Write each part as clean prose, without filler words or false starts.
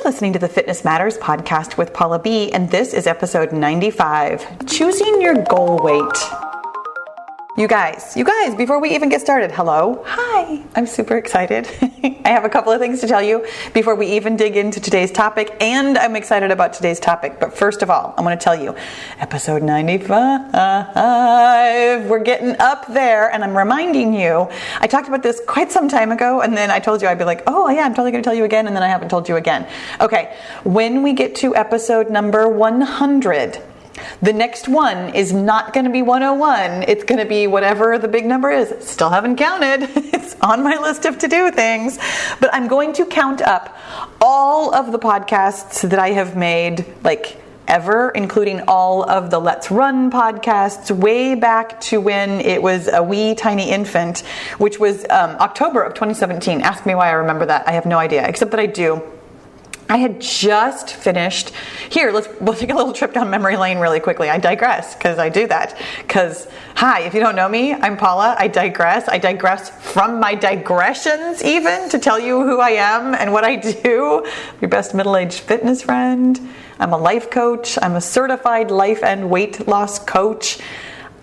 listening to the Fitness Matters podcast with Paula B, and this is episode 95, Choosing Your Goal Weight. You guys, before we even get started, hello, hi, I'm super excited. I have a couple of things to tell you before we even dig into today's topic, and I'm excited about today's topic. But first of all, I want to tell you, episode 95, we're getting up there, and I'm reminding you, I talked about this quite some time ago, and then I told you I'd be like, oh yeah, I'm totally going to tell you again, and then I haven't told you again. Okay, when we get to episode number 100, the next one is not going to be 101. It's going to be whatever the big number is. Still haven't counted. It's on my list of to-do things. But I'm going to count up all of the podcasts that I have made, like ever, including all of the Let's Run podcasts way back to when it was a wee tiny infant, which was October of 2017. Ask me why I remember that. I have no idea, except that I do. I had just finished. Here, we'll take a little trip down memory lane really quickly. I digress, because I do that. Because, hi, if you don't know me, I'm Paula. I digress. I digress from my digressions even to tell you who I am and what I do. Your best middle-aged fitness friend. I'm a life coach. I'm a certified life and weight loss coach.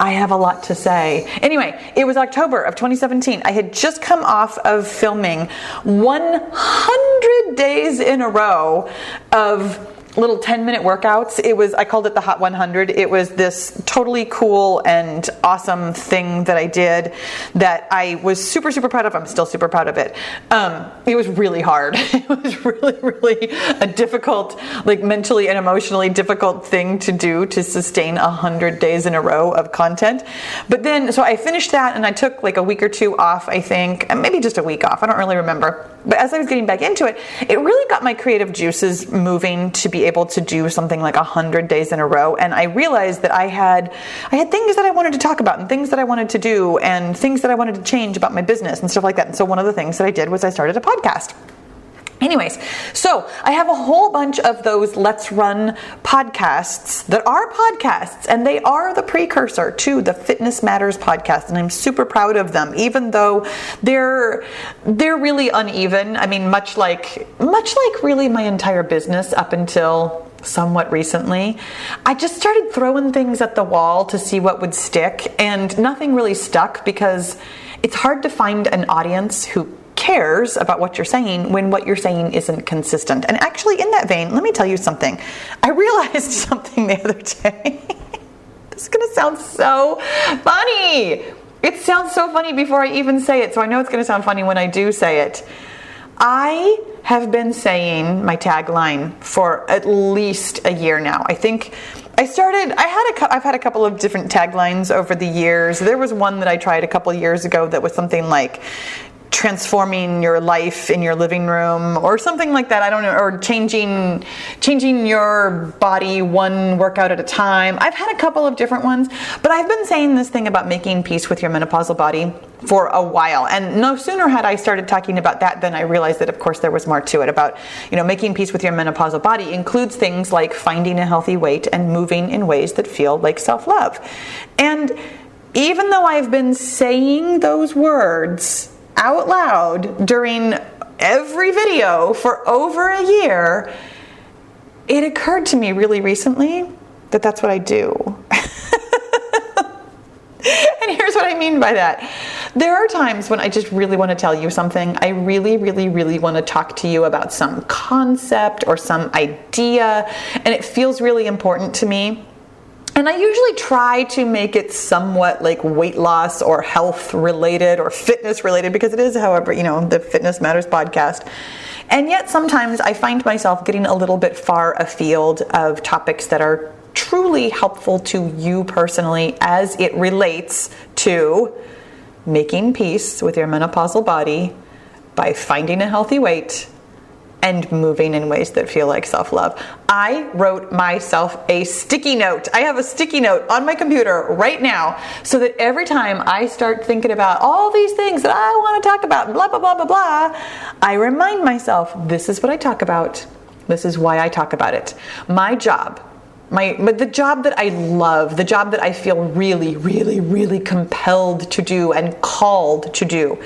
I have a lot to say. Anyway, it was October of 2017. I had just come off of filming 100 days in a row of little 10-minute workouts. I called it the Hot 100. It was this totally cool and awesome thing that I did that I was super, super proud of. I'm still super proud of it. It was really hard. It was really, really a difficult, like mentally and emotionally difficult thing to do, to sustain 100 days in a row of content. But then, so I finished that and I took like a week or two off, I think, and maybe just a week off. I don't really remember. But as I was getting back into it, it really got my creative juices moving to be able to do something like 100 days in a row. And I realized that I had things that I wanted to talk about and things that I wanted to do and things that I wanted to change about my business and stuff like that. And so one of the things that I did was I started a podcast. Anyways, so I have a whole bunch of those Let's Run podcasts that are podcasts, and they are the precursor to the Fitness Matters podcast, and I'm super proud of them, even though they're really uneven. I mean, much like really my entire business up until somewhat recently. I just started throwing things at the wall to see what would stick, and nothing really stuck because it's hard to find an audience who cares about what you're saying when what you're saying isn't consistent. And actually, in that vein, let me tell you something. I realized something the other day. This is going to sound so funny. It sounds so funny before I even say it, so I know it's going to sound funny when I do say it. I have been saying my tagline for at least a year now. I think I've had a couple of different taglines over the years. There was one that I tried a couple of years ago that was something like transforming your life in your living room or something like that. I don't know, or changing your body one workout at a time. I've had a couple of different ones, but I've been saying this thing about making peace with your menopausal body for a while. And no sooner had I started talking about that than I realized that, of course, there was more to it. About, making peace with your menopausal body includes things like finding a healthy weight and moving in ways that feel like self-love. And even though I've been saying those words out loud during every video for over a year, it occurred to me really recently that that's what I do. And here's what I mean by that. There are times when I just really want to tell you something. I really, really, really want to talk to you about some concept or some idea, and it feels really important to me. And I usually try to make it somewhat like weight loss or health related or fitness related, because it is, however, the Fitness Matters podcast. And yet sometimes I find myself getting a little bit far afield of topics that are truly helpful to you personally as it relates to making peace with your menopausal body by finding a healthy weight and moving in ways that feel like self-love. I wrote myself a sticky note. I have a sticky note on my computer right now so that every time I start thinking about all these things that I want to talk about, blah, blah, blah, blah, blah, I remind myself, this is what I talk about. This is why I talk about it. My job, but the job that I love, the job that I feel really, really, really compelled to do and called to do,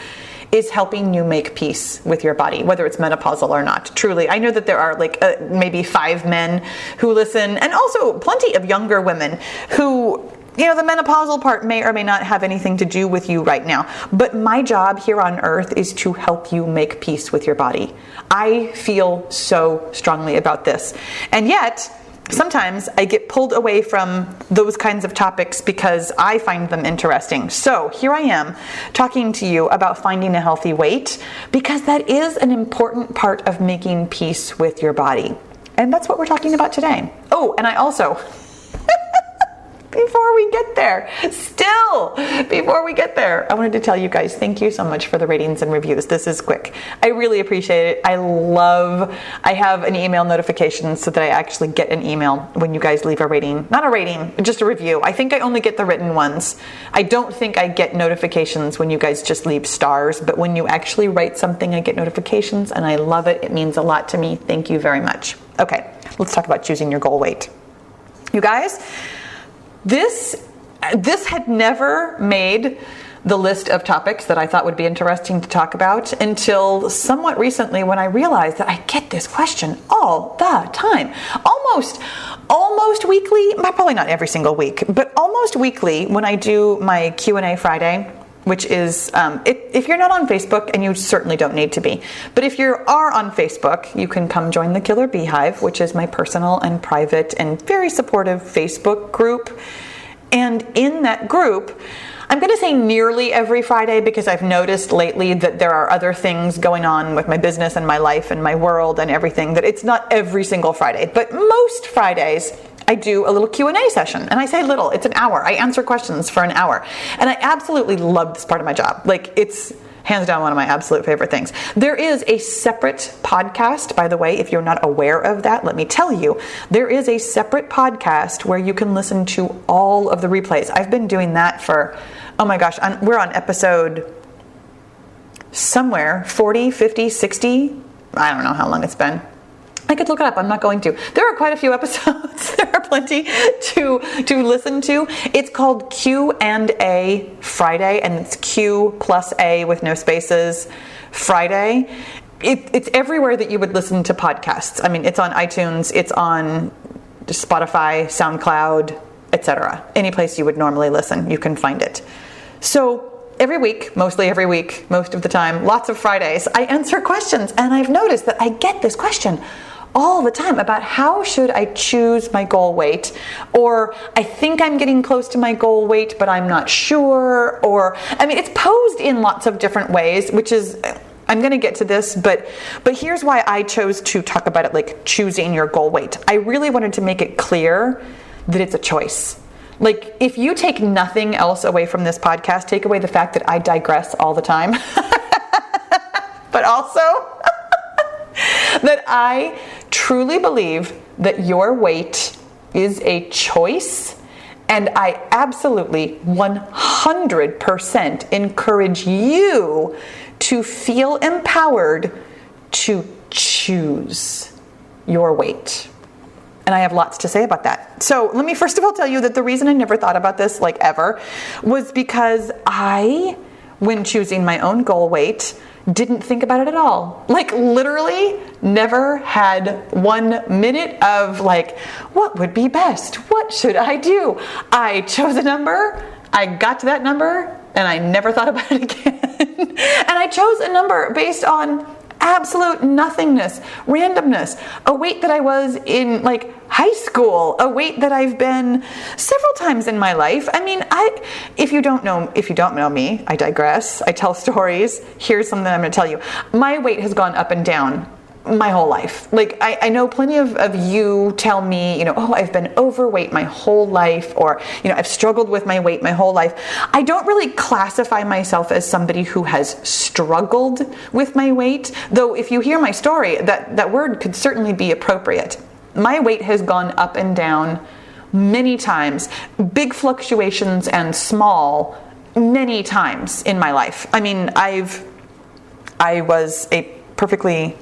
is helping you make peace with your body, whether it's menopausal or not. Truly, I know that there are like maybe 5 men who listen, and also plenty of younger women who, the menopausal part may or may not have anything to do with you right now. But my job here on earth is to help you make peace with your body. I feel so strongly about this. And yet, sometimes I get pulled away from those kinds of topics because I find them interesting. So here I am talking to you about finding a healthy weight, because that is an important part of making peace with your body. And that's what we're talking about today. Oh, and I also... Before we get there, I wanted to tell you guys, thank you so much for the ratings and reviews. This is quick. I really appreciate it. I have an email notification so that I actually get an email when you guys leave a rating. Not a rating, just a review. I think I only get the written ones. I don't think I get notifications when you guys just leave stars, but when you actually write something, I get notifications, and I love it. It means a lot to me. Thank you very much. Okay, let's talk about choosing your goal weight. You guys, This had never made the list of topics that I thought would be interesting to talk about until somewhat recently, when I realized that I get this question all the time. Almost weekly, probably not every single week, but almost weekly when I do my Q&A Friday, which is, if you're not on Facebook, and you certainly don't need to be, but if you are on Facebook, you can come join the Killer Beehive, which is my personal and private and very supportive Facebook group. And in that group, I'm going to say nearly every Friday, because I've noticed lately that there are other things going on with my business and my life and my world and everything, that it's not every single Friday, but most Fridays I do a little Q&A session. And I say little, it's an hour. I answer questions for an hour. And I absolutely love this part of my job. Like, it's hands down one of my absolute favorite things. There is a separate podcast, by the way, if you're not aware of that, let me tell you, there is a separate podcast where you can listen to all of the replays. I've been doing that for, oh my gosh, we're on episode somewhere, 40, 50, 60, I don't know how long it's been. I could look it up. I'm not going to. There are quite a few episodes. There are plenty to listen to. It's called Q&A Friday, and it's Q+A with no spaces Friday. It's everywhere that you would listen to podcasts. I mean, it's on iTunes, it's on Spotify, SoundCloud, etc. Any place you would normally listen, you can find it. So every week, most of the time, lots of Fridays, I answer questions, and I've noticed that I get this question all the time about how should I choose my goal weight, or I think I'm getting close to my goal weight, but I'm not sure, or, I mean, it's posed in lots of different ways, which is, I'm going to get to this, but here's why I chose to talk about it like choosing your goal weight. I really wanted to make it clear that it's a choice. Like, if you take nothing else away from this podcast, take away the fact that I digress all the time, but also that I truly believe that your weight is a choice, and I absolutely 100% encourage you to feel empowered to choose your weight. And I have lots to say about that. So let me first of all tell you that the reason I never thought about this, like ever, was because I, when choosing my own goal weight, didn't think about it at all. Like, literally never had 1 minute of like, what would be best? What should I do? I chose a number, I got to that number, and I never thought about it again. And I chose a number based on absolute nothingness, randomness, a weight that I was in like high school, a weight that I've been several times in my life. I mean, if you don't know me, I digress. I tell stories. Here's something I'm going to tell you. My weight has gone up and down my whole life. Like, I know plenty of you tell me, oh, I've been overweight my whole life, or, I've struggled with my weight my whole life. I don't really classify myself as somebody who has struggled with my weight, though if you hear my story, that word could certainly be appropriate. My weight has gone up and down many times, big fluctuations and small, many times in my life. I mean, I was a perfectly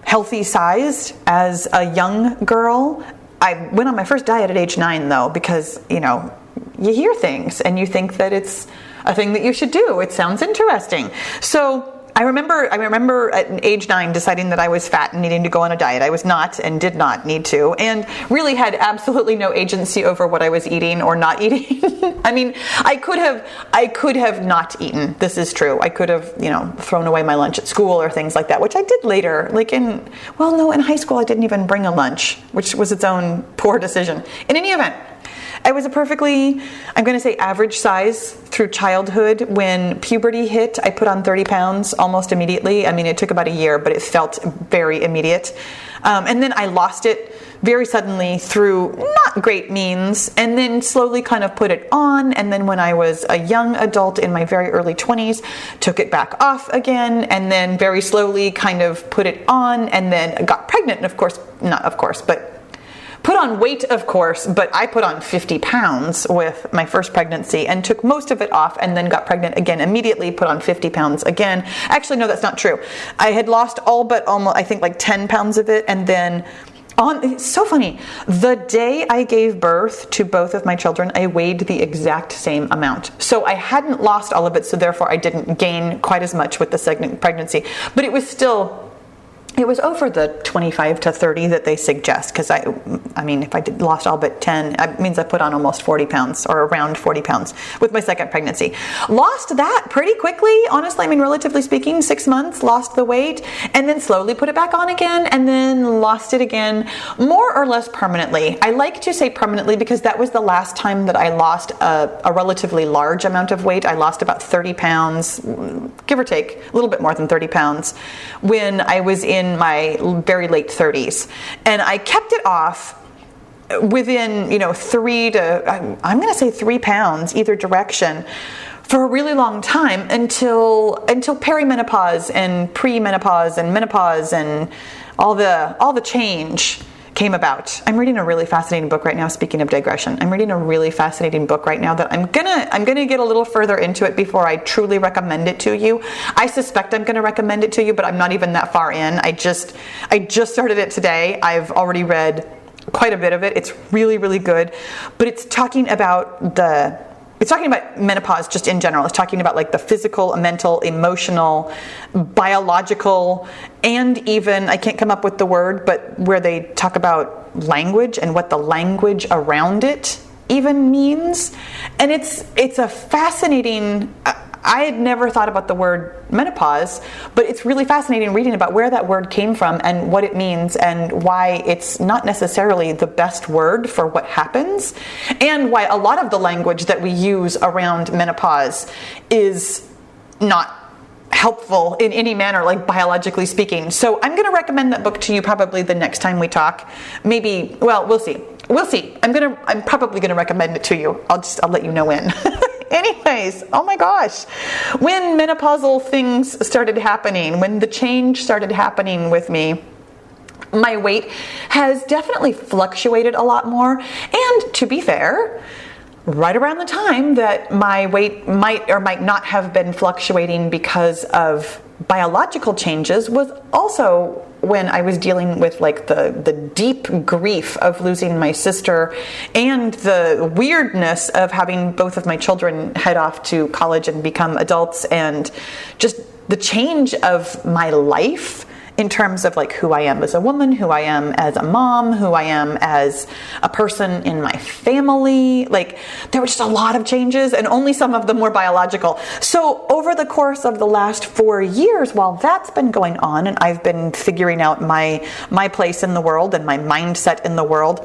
healthy sized as a young girl. I went on my first diet at age 9 though, because, you hear things and you think that it's a thing that you should do. It sounds interesting. So I remember at age 9 deciding that I was fat and needing to go on a diet. I was not and did not need to, and really had absolutely no agency over what I was eating or not eating. I mean, I could have not eaten. This is true. I could have, thrown away my lunch at school or things like that, which I did later. In high school I didn't even bring a lunch, which was its own poor decision. In any event, I was a perfectly, I'm going to say, average size through childhood. When puberty hit, I put on 30 pounds almost immediately. I mean, it took about a year, but it felt very immediate. And then I lost it very suddenly through not great means, and then slowly kind of put it on. And then when I was a young adult in my very early 20s, took it back off again, and then very slowly kind of put it on, and then got pregnant. And put on weight, of course, but I put on 50 pounds with my first pregnancy and took most of it off, and then got pregnant again immediately, put on 50 pounds again. Actually, no, that's not true. I had lost all but almost, I think, like 10 pounds of it, and then it's so funny. The day I gave birth to both of my children, I weighed the exact same amount. So I hadn't lost all of it, so therefore I didn't gain quite as much with the second pregnancy. But it was over the 25 to 30 that they suggest, because I mean, if I lost all but 10, it means I put on almost 40 pounds, or around 40 pounds with my second pregnancy. Lost that pretty quickly, honestly. I mean, relatively speaking, 6 months, lost the weight, and then slowly put it back on again, and then lost it again, more or less permanently. I like to say permanently because that was the last time that I lost a relatively large amount of weight. I lost about 30 pounds, give or take, a little bit more than 30 pounds, when I was in my very late 30s, and I kept it off within 3 pounds either direction for a really long time until perimenopause and premenopause and menopause and all the change came about. I'm reading a really fascinating book right now. Speaking of digression, I'm reading a really fascinating book right now that I'm gonna get a little further into it before I truly recommend it to you. I suspect I'm gonna recommend it to you, but I'm not even that far in. I just started it today. I've already read quite a bit of it. It's really, really good, but it's talking about menopause just in general. It's talking about like the physical, mental, emotional, biological, and even, I can't come up with the word, but where they talk about language and what the language around it even means. And it's a fascinating, I had never thought about the word menopause, but it's really fascinating reading about where that word came from and what it means and why it's not necessarily the best word for what happens, and why a lot of the language that we use around menopause is not helpful in any manner, like biologically speaking. So I'm going to recommend that book to you probably the next time we talk. Maybe, well, we'll see. I'm probably going to recommend it to you. I'll let you know when. Anyways, oh my gosh, when menopausal things started happening, when the change started happening with me, my weight has definitely fluctuated a lot more. And to be fair, right around the time that my weight might or might not have been fluctuating because of biological changes was also when I was dealing with like the deep grief of losing my sister and the weirdness of having both of my children head off to college and become adults, and just the change of my life in terms of like who I am as a woman, who I am as a mom, who I am as a person in my family. Like, there were just a lot of changes, and only some of them were biological. So over the course of the last 4 years, while that's been going on and I've been figuring out my place in the world and my mindset in the world,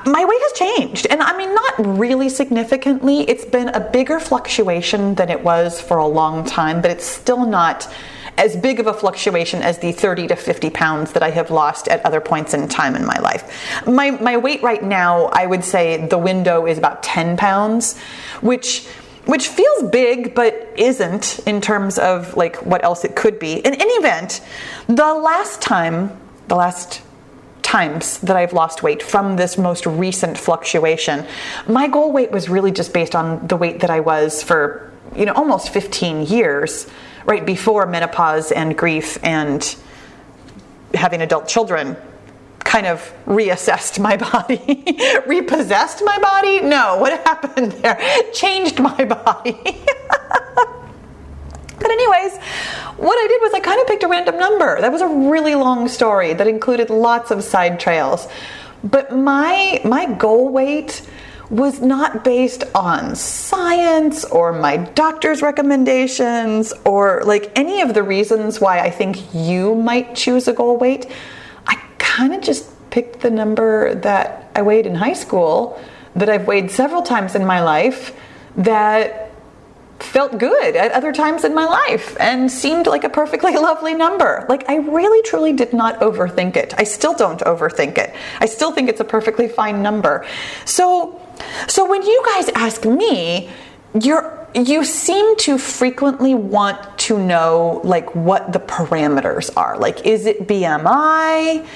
my weight has changed. And I mean, not really significantly. It's been a bigger fluctuation than it was for a long time, but it's still not as big of a fluctuation as the 30 to 50 pounds that I have lost at other points in time in my life. My weight right now, I would say the window is about 10 pounds, which feels big, but isn't in terms of like what else it could be. In any event, the last times that I've lost weight from this most recent fluctuation, my goal weight was really just based on the weight that I was for, almost 15 years, right before menopause and grief and having adult children kind of reassessed my body. Repossessed my body? No, what happened there? Changed my body. But anyways, what I did was I kind of picked a random number. That was a really long story that included lots of side trails. But my goal weight was not based on science or my doctor's recommendations or like any of the reasons why I think you might choose a goal weight. I kind of just picked the number that I weighed in high school, that I've weighed several times in my life, that felt good at other times in my life and seemed like a perfectly lovely number. Like, I really truly did not overthink it. I still don't overthink it. I still think it's a perfectly fine number. So when you guys ask me, you seem to frequently want to know like what the parameters are. Like, is it BMI?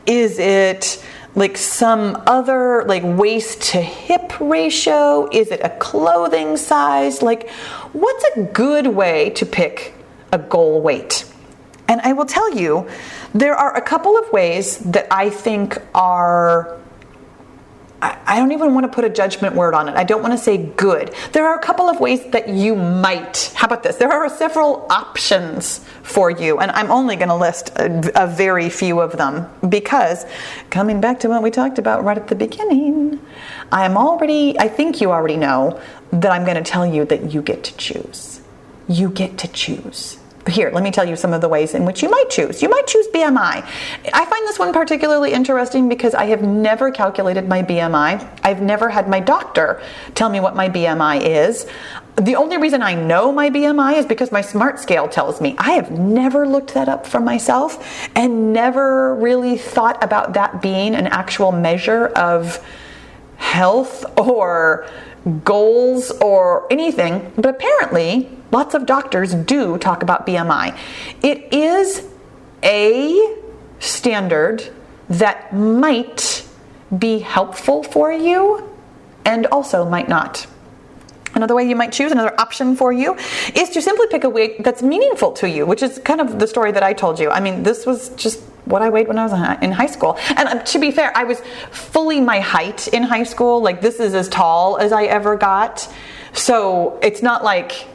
Is it like some other like waist to hip ratio? Is it a clothing size? Like, what's a good way to pick a goal weight? And I will tell you, there are a couple of ways that I think are, I don't even want to put a judgment word on it. I don't want to say good. There are a couple of ways that you might. How about this? There are several options for you, and I'm only going to list a very few of them because, coming back to what we talked about right at the beginning, I think you already know that I'm going to tell you that you get to choose. You get to choose. Here, let me tell you some of the ways in which you might choose. You might choose BMI. I find this one particularly interesting because I have never calculated my BMI. I've never had my doctor tell me what my BMI is. The only reason I know my BMI is because my smart scale tells me. I have never looked that up for myself and never really thought about that being an actual measure of health or goals or anything, but apparently lots of doctors do talk about BMI. It is a standard that might be helpful for you and also might not. Another way you might choose, another option for you, is to simply pick a weight that's meaningful to you, which is kind of the story that I told you. I mean, this was just what I weighed when I was in high school. And to be fair, I was fully my height in high school. Like, this is as tall as I ever got. So it's not like,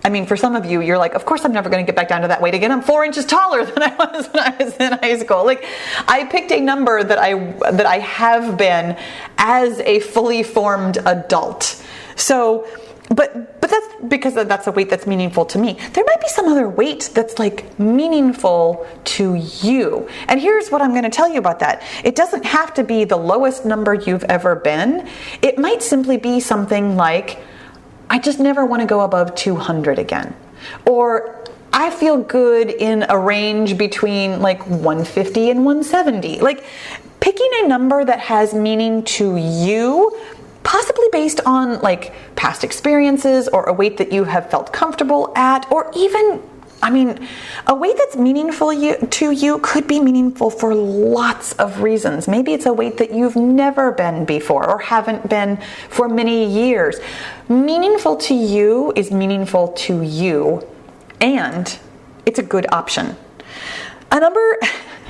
I mean, for some of you, you're like, of course I'm never going to get back down to that weight again. I'm 4 inches taller than I was when I was in high school. Like, I picked a number that I have been as a fully formed adult. So, but that's because that's a weight that's meaningful to me. There might be some other weight that's like meaningful to you. And here's what I'm going to tell you about that. It doesn't have to be the lowest number you've ever been. It might simply be something like, I just never want to go above 200 again. Or I feel good in a range between like 150 and 170. Like, picking a number that has meaning to you, possibly based on like past experiences or a weight that you have felt comfortable at, or even, I mean, a weight that's meaningful to you could be meaningful for lots of reasons. Maybe it's a weight that you've never been before or haven't been for many years. Meaningful to you is meaningful to you, and it's a good option. A number,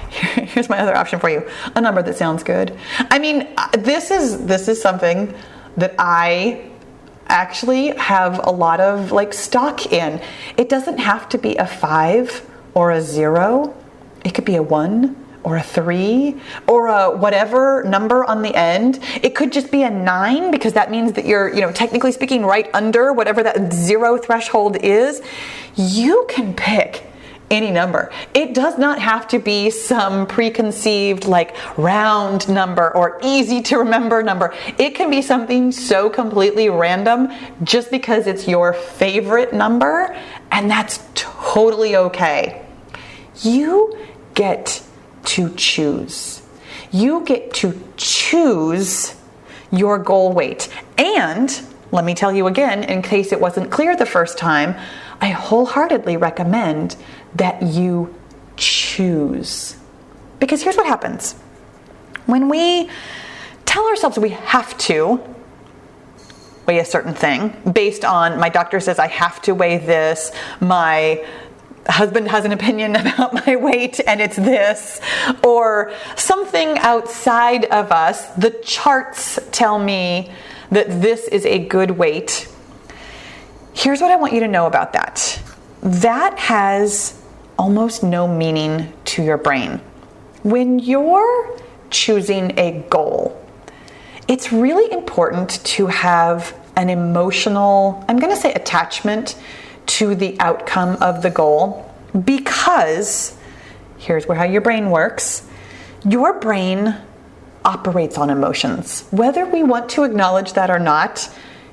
here's my other option for you, a number that sounds good. I mean, this is something that I actually have a lot of like stock in. It doesn't have to be a 5 or a 0. It could be a 1 or a 3 or a whatever number on the end. It could just be a 9 because that means that you're, technically speaking, right under whatever that 0 threshold is. You can pick any number. It does not have to be some preconceived like round number or easy to remember number. It can be something so completely random just because it's your favorite number, and that's totally okay. You get to choose. You get to choose your goal weight. And let me tell you again, in case it wasn't clear the first time, I wholeheartedly recommend that you choose. Because here's what happens. When we tell ourselves we have to weigh a certain thing based on my doctor says I have to weigh this, my husband has an opinion about my weight and it's this, or something outside of us. The charts tell me that this is a good weight. Here's what I want you to know about that. That has almost no meaning to your brain. When you're choosing a goal, it's really important to have an emotional, I'm going to say, attachment to the outcome of the goal, because here's how your brain works. Your brain operates on emotions. Whether we want to acknowledge that or not,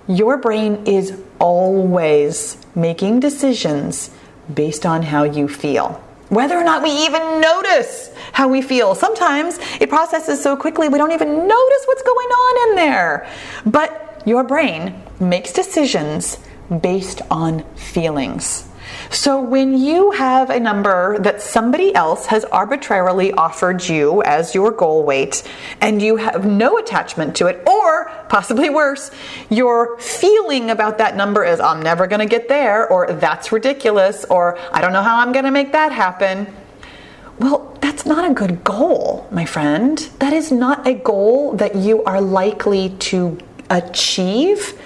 your brain is always making decisions based on how you feel. Whether or not we even notice how we feel. Sometimes it processes so quickly we don't even notice what's going on in there. But your brain makes decisions based on feelings. So when you have a number that somebody else has arbitrarily offered you as your goal weight, and you have no attachment to it, or possibly worse, your feeling about that number is, I'm never going to get there, or that's ridiculous, or I don't know how I'm going to make that happen. Well, that's not a good goal, my friend. That is not a goal that you are likely to achieve,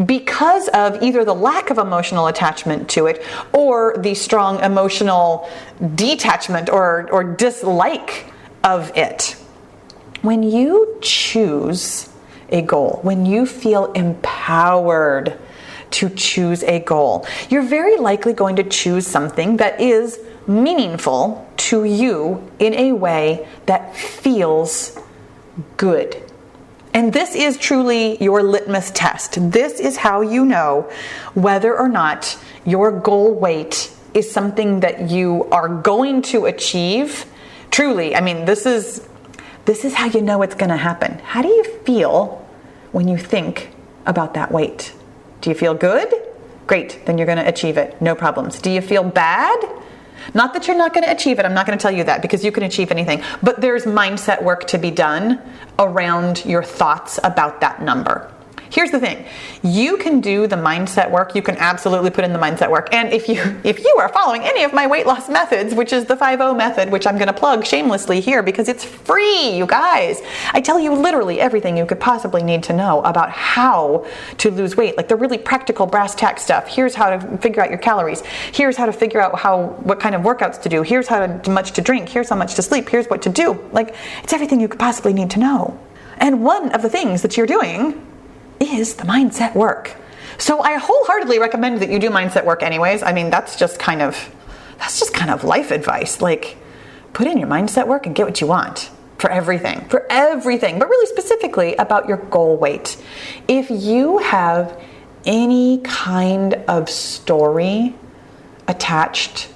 because of either the lack of emotional attachment to it or the strong emotional detachment or dislike of it. When you choose a goal, when you feel empowered to choose a goal, you're very likely going to choose something that is meaningful to you in a way that feels good. And this is truly your litmus test. This is how you know whether or not your goal weight is something that you are going to achieve. Truly, I mean, this is how you know it's going to happen. How do you feel when you think about that weight? Do you feel good? Great, then you're going to achieve it. No problems. Do you feel bad? Not that you're not going to achieve it. I'm not going to tell you that, because you can achieve anything. But there's mindset work to be done around your thoughts about that number. Here's the thing. You can do the mindset work. You can absolutely put in the mindset work. And if you are following any of my weight loss methods, which is the 5-0 method, which I'm going to plug shamelessly here because it's free, you guys. I tell you literally everything you could possibly need to know about how to lose weight, like the really practical brass tack stuff. Here's how to figure out your calories. Here's how to figure out what kind of workouts to do. Here's how much to drink. Here's how much to sleep. Here's what to do. Like, it's everything you could possibly need to know. And one of the things that you're doing is the mindset work. So I wholeheartely recommend that you do mindset work anyways. I mean, that's just kind of life advice. Like, put in your mindset work and get what you want for everything, but really specifically about your goal weight. If you have any kind of story attached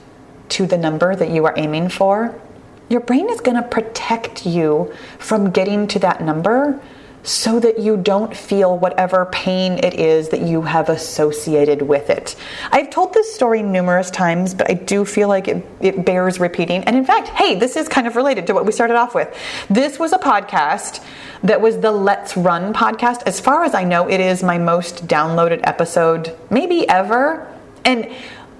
to the number that you are aiming for, your brain is going to protect you from getting to that number so that you don't feel whatever pain it is that you have associated with it. I've told this story numerous times, but I do feel like it bears repeating. And in fact, hey, this is kind of related to what we started off with. This was a podcast that was the Let's Run podcast. As far as I know, it is my most downloaded episode, maybe ever. And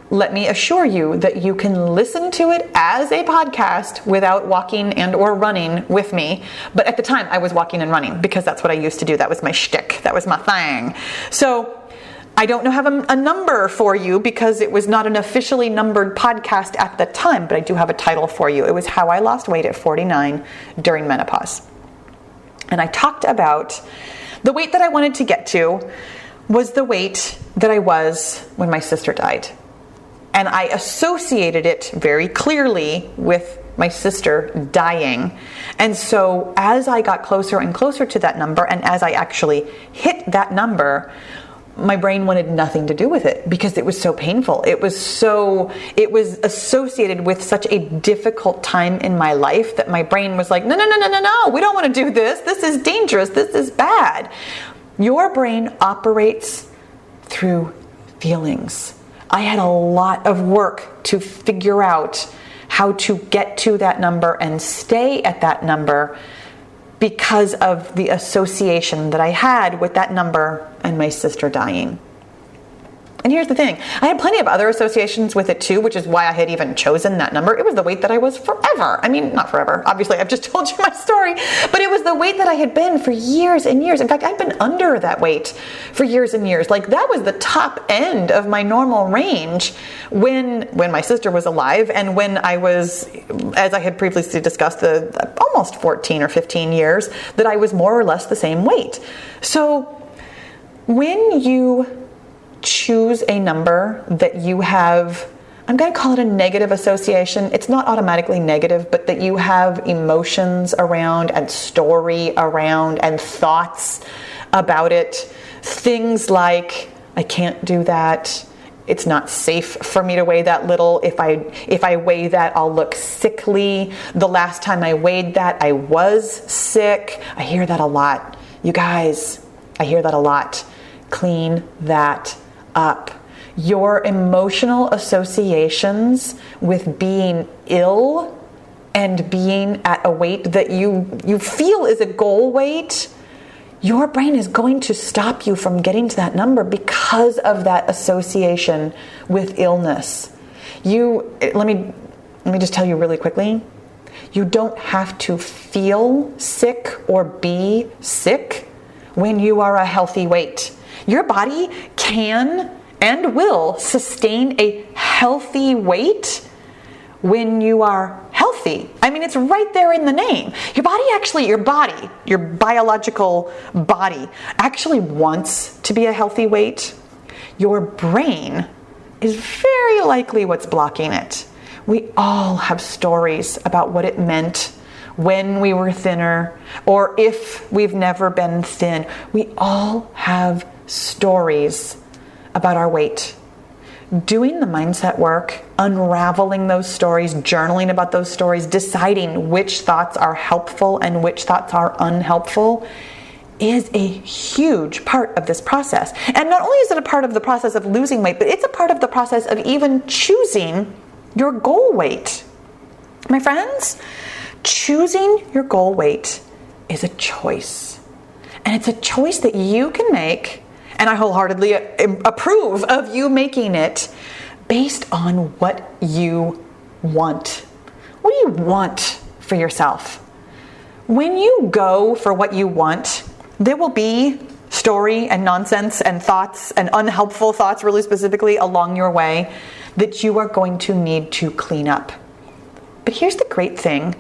let me assure you that you can listen to it as a podcast without walking and or running with me. But at the time, I was walking and running because that's what I used to do. That was my shtick. That was my thing. So I don't have a number for you because it was not an officially numbered podcast at the time, but I do have a title for you. It was How I Lost Weight at 49 During Menopause. And I talked about the weight that I wanted to get to was the weight that I was when my sister died. And I associated it very clearly with my sister dying. And so as I got closer and closer to that number, and as I actually hit that number, my brain wanted nothing to do with it because it was so painful. It was associated with such a difficult time in my life that my brain was like, no, we don't want to do this. This is dangerous. This is bad. Your brain operates through feelings. I had a lot of work to figure out how to get to that number and stay at that number because of the association that I had with that number and my sister dying. And here's the thing. I had plenty of other associations with it too, which is why I had even chosen that number. It was the weight that I was forever. I mean, not forever. Obviously, I've just told you my story. But it was the weight that I had been for years and years. In fact, I'd been under that weight for years and years. Like, that was the top end of my normal range when my sister was alive, and when I was, as I had previously discussed, the almost 14 or 15 years that I was more or less the same weight. So when you choose a number that you have, I'm going to call it a negative association. It's not automatically negative, but that you have emotions around and story around and thoughts about it. Things like, I can't do that. It's not safe for me to weigh that little. If I weigh that, I'll look sickly. The last time I weighed that, I was sick. I hear that a lot. You guys, I hear that a lot. Clean that up. Your emotional associations with being ill and being at a weight that you feel is a goal weight, your brain is going to stop you from getting to that number because of that association with illness. Let me just tell you really quickly. You don't have to feel sick or be sick when you are a healthy weight. Your body can and will sustain a healthy weight when you are healthy. I mean, it's right there in the name. Your biological body actually wants to be a healthy weight. Your brain is very likely what's blocking it. We all have stories about what it meant when we were thinner, or if we've never been thin. We all have stories about our weight. Doing the mindset work, unraveling those stories, journaling about those stories, deciding which thoughts are helpful and which thoughts are unhelpful is a huge part of this process. And not only is it a part of the process of losing weight, but it's a part of the process of even choosing your goal weight. My friends, choosing your goal weight is a choice. And it's a choice that you can make, and I wholeheartedly approve of you making it based on what you want. What do you want for yourself? When you go for what you want, there will be story and nonsense and thoughts and unhelpful thoughts, really specifically, along your way that you are going to need to clean up. But here's the great thing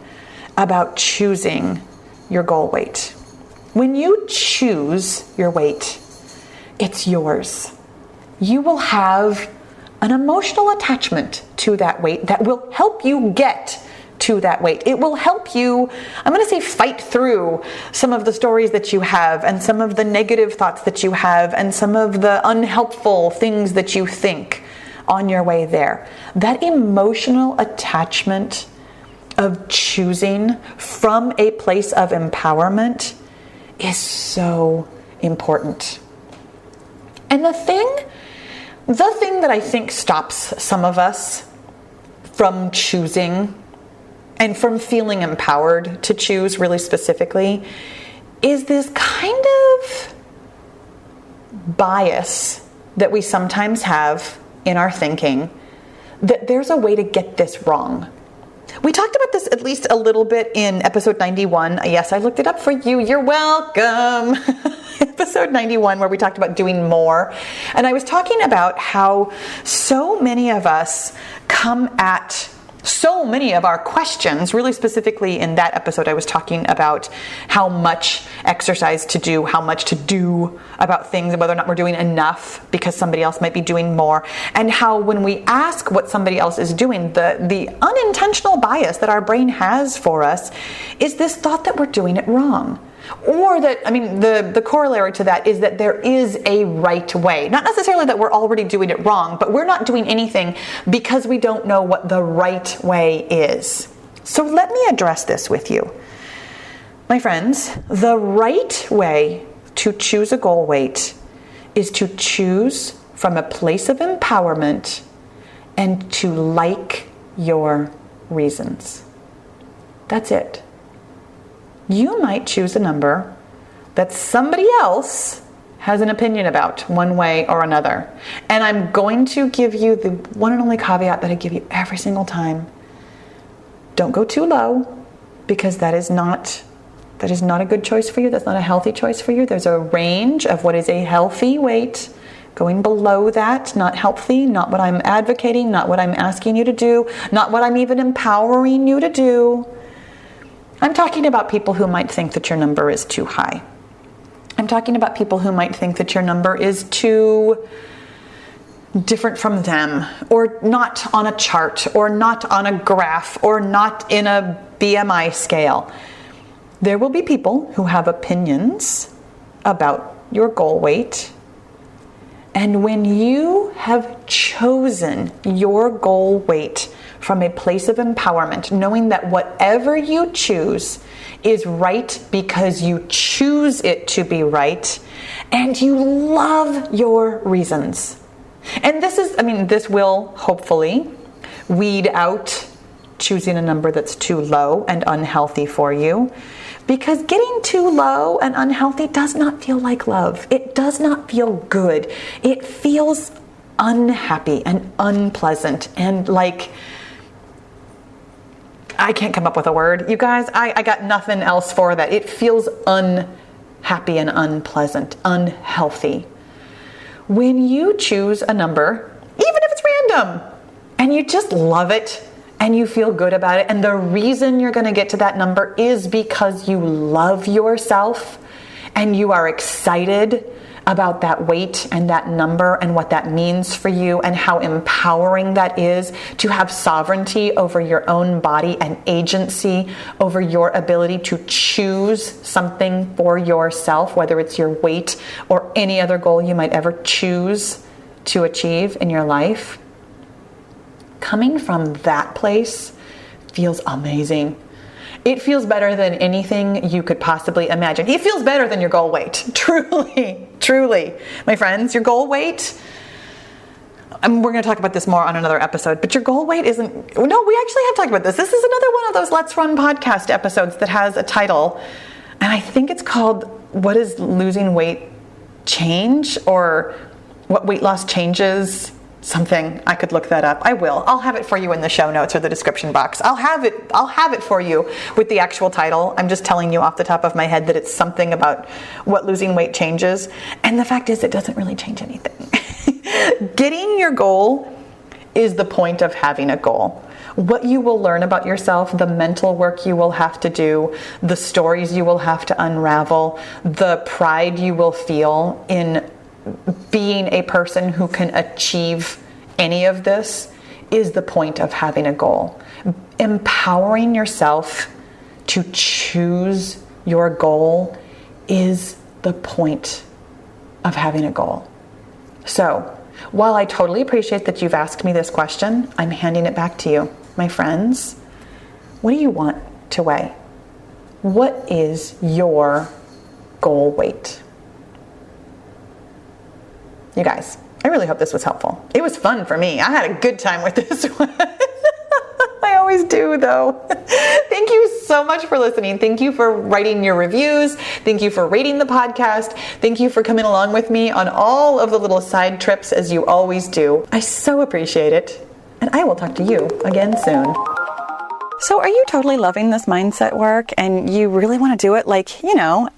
about choosing your goal weight. When you choose your weight, it's yours. You will have an emotional attachment to that weight that will help you get to that weight. It will help you, I'm going to say, fight through some of the stories that you have and some of the negative thoughts that you have and some of the unhelpful things that you think on your way there. That emotional attachment of choosing from a place of empowerment is so important. And the thing that I think stops some of us from choosing and from feeling empowered to choose really specifically is this kind of bias that we sometimes have in our thinking that there's a way to get this wrong. We talked about this at least a little bit in episode 91. Yes, I looked it up for you. You're welcome. Episode 91, where we talked about doing more. And I was talking about how so many of us come at so many of our questions, really specifically in that episode, I was talking about how much exercise to do, how much to do about things, and whether or not we're doing enough because somebody else might be doing more. And how when we ask what somebody else is doing, the unintentional bias that our brain has for us is this thought that we're doing it wrong. Or that, the corollary to that is that there is a right way. Not necessarily that we're already doing it wrong, but we're not doing anything because we don't know what the right way is. So let me address this with you. My friends, the right way to choose a goal weight is to choose from a place of empowerment and to like your reasons. That's it. You might choose a number that somebody else has an opinion about one way or another. And I'm going to give you the one and only caveat that I give you every single time. Don't go too low, because that is not a good choice for you. That's not a healthy choice for you. There's a range of what is a healthy weight. Going below that, not healthy, not what I'm advocating, not what I'm asking you to do, not what I'm even empowering you to do. I'm talking about people who might think that your number is too high. I'm talking about people who might think that your number is too different from them, or not on a chart, or not on a graph, or not in a BMI scale. There will be people who have opinions about your goal weight. And when you have chosen your goal weight from a place of empowerment, knowing that whatever you choose is right because you choose it to be right, and you love your reasons. And this will hopefully weed out choosing a number that's too low and unhealthy for you. Because getting too low and unhealthy does not feel like love. It does not feel good. It feels unhappy and unpleasant and like, I can't come up with a word. You guys, I got nothing else for that. It feels unhappy and unpleasant, unhealthy. When you choose a number, even if it's random, and you just love it, and you feel good about it, and the reason you're going to get to that number is because you love yourself and you are excited about that weight and that number and what that means for you and how empowering that is to have sovereignty over your own body and agency over your ability to choose something for yourself, whether it's your weight or any other goal you might ever choose to achieve in your life. Coming from that place feels amazing. It feels better than anything you could possibly imagine. It feels better than your goal weight. Truly, truly. My friends, your goal weight, we're going to talk about this more on another episode, but your goal weight isn't, no, we actually have talked about this. This is another one of those Let's Run podcast episodes that has a title, and I think it's called, What Does Losing Weight Change? Or What Weight Loss Changes? Something. I could look that up. I will. I'll have it for you in the show notes or the description box. I'll have it for you with the actual title. I'm just telling you off the top of my head that it's something about what losing weight changes. And the fact is, it doesn't really change anything. Getting your goal is the point of having a goal. What you will learn about yourself, the mental work you will have to do, the stories you will have to unravel, the pride you will feel in being a person who can achieve any of this is the point of having a goal. Empowering yourself to choose your goal is the point of having a goal. So, while I totally appreciate that you've asked me this question, I'm handing it back to you. My friends, what do you want to weigh? What is your goal weight? You guys, I really hope this was helpful. It was fun for me. I had a good time with this one. I always do, though. Thank you so much for listening. Thank you for writing your reviews. Thank you for rating the podcast. Thank you for coming along with me on all of the little side trips as you always do. I so appreciate it. And I will talk to you again soon. So are you totally loving this mindset work and you really want to do it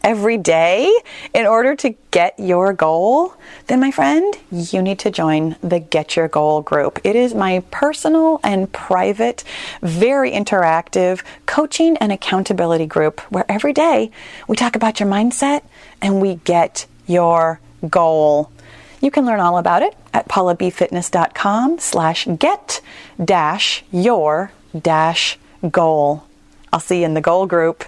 every day in order to get your goal? Then my friend, you need to join the Get Your Goal group. It is my personal and private, very interactive coaching and accountability group where every day we talk about your mindset and we get your goal. You can learn all about it at paulabfitness.com/get-your-goal. I'll see you in the goal group.